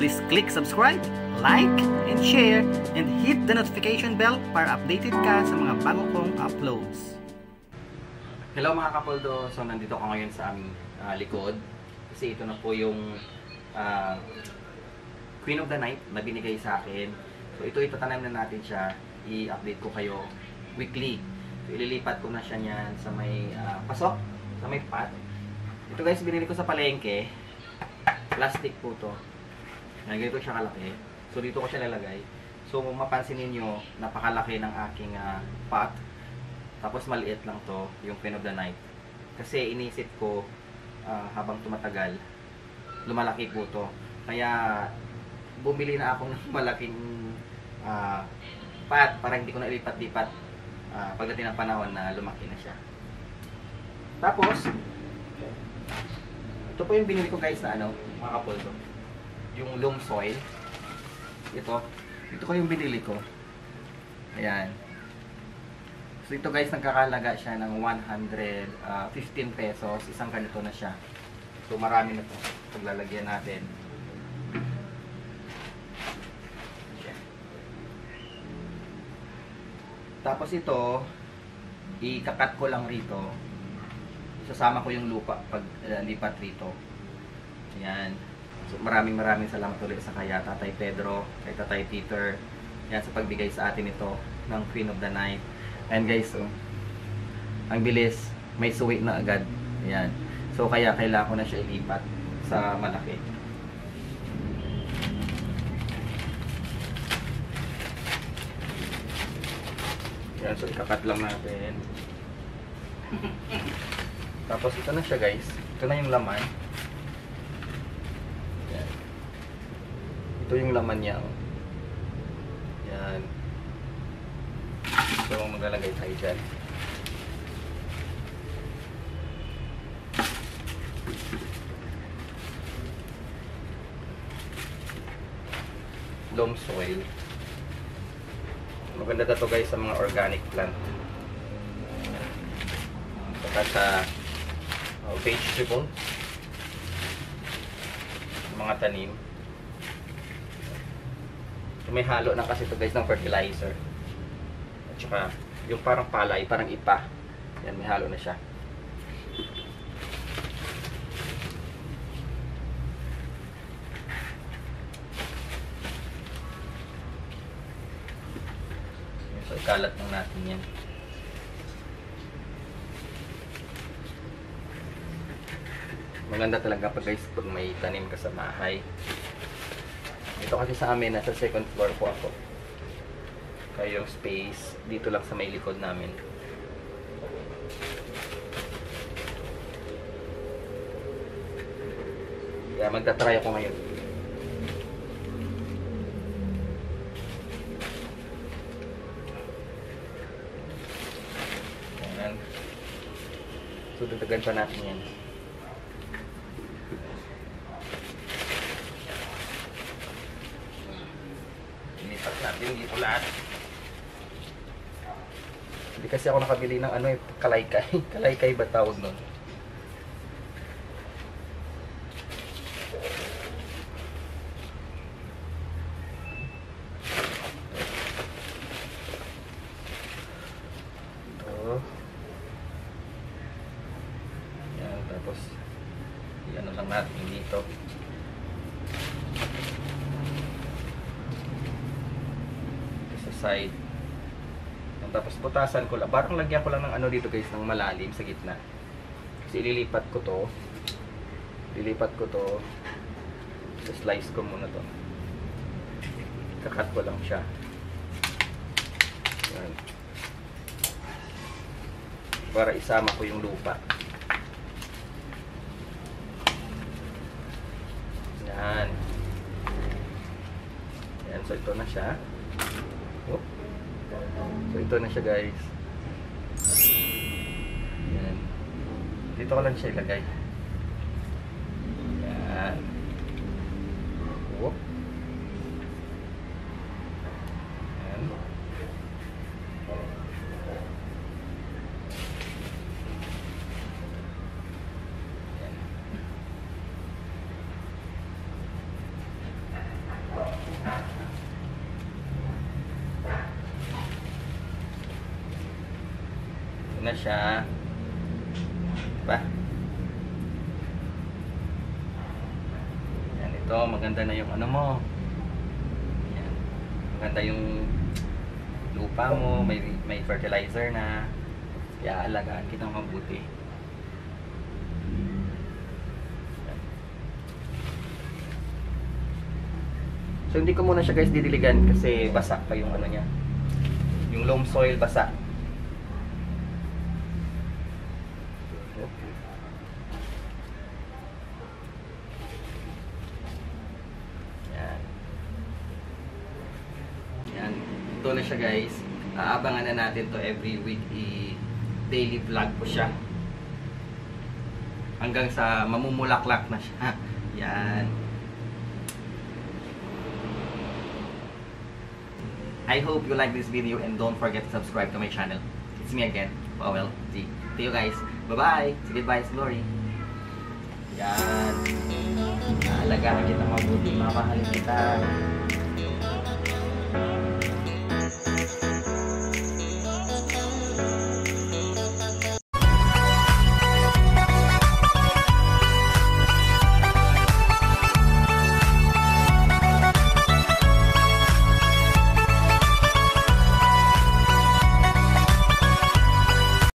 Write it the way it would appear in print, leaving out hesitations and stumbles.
Please click subscribe, like, and share, and hit the notification bell para updated ka sa mga bago kong uploads. Hello mga kapoldo, so nandito ako ngayon sa aming likod kasi ito na po yung Queen of the Night na binigay sa akin. So ito itatanim na natin siya, i-update ko kayo weekly. So ililipat ko na siya niyan sa may pasok, sa may pot. Ito guys, binili ko sa palengke. Plastic po to. Ganito siya kalaki. So dito ko siya lalagay. So mapansin niyo napakalaki ng aking pot. Tapos maliit lang to, yung Queen of the Night. Kasi inisip ko habang tumatagal, lumalaki po to. Kaya bumili na ako ng malaking pot para hindi ko na ilipat-lipat pagdating ng panahon na lumaki na siya. Tapos ito po yung binili ko guys na mga kapoldo. Yung loam soil. Ito ko yung binili ko. Ayan. So ito guys, nagkakalaga siya ng 115 pesos. Isang ganito na siya. So marami na to. Paglalagyan natin. Tapos ito, ikakat ko lang rito. Sasama ko yung lupa pag lipat rito. Ayan. So maraming salamat ulit sa kaya Tatay Pedro, kay Tatay Peter. Yan sa pagbigay sa atin ito ng Queen of the Night. And guys, ang bilis, may suwi na agad. Ayan. So kaya kailangan ko na siya ilipat sa malaki. Ayan, so ikakat lang natin. Tapos ito na siya guys. Ito na yung laman. Ayan. Ito yung laman niya. Ayan. So maglalagay tayo dyan. Loam soil. Maganda to guys sa mga organic plant. Saka sa vegetable, mga tanim. So, may halo na kasi ito guys ng fertilizer. At saka yung parang palay, parang ipa. Yan, may halo na siya. So ikalat lang natin yan. Maganda talaga pag guys pag may tanim ka sa bahay. Ito kasi sa amin, nasa second floor po ako. Kaya yung space dito lang sa may likod namin. Kaya magta-try ako ngayon. Ayan. So dadagan pa natin yan. Natin dito lahat. Hindi kasi ako nakabili ng kalaykay. Kalaykay ba tawag nun? Ito. Yan, tapos i-ano lang natin dito. Side. Tapos butasan ko lang. Parang lagyan ko lang ng dito guys, ng malalim sa gitna. Kasi ililipat ko to. So slice ko muna to. Kakat ko lang siya. Yan. Para isama ko yung lupa. Yan. Yan. So ito na siya. So ito na siya guys. Yan. Dito ko lang siya ilagay. Yan. Whoop. Yan. Yan. Ito na siya. Diba? Yan, ito. Maganda na yung ano mo. Yan. Maganda yung lupa mo. May fertilizer na. Kaya alagaan kita mabuti. So hindi ko muna siya guys didiligan kasi basa pa yung ano niya. Yung loam soil basa. Yan. Yan. Ito na siya guys. Aabangan na natin to every week. Daily vlog po siya. Hanggang sa mamumulaklak na siya. Yan. I hope you like this video and don't forget to subscribe to my channel. It's me again, Powell G. See you guys. Bye-bye. Say goodbye, Glory. Yan. Alagaan kita mabuti. Mamahalin kita.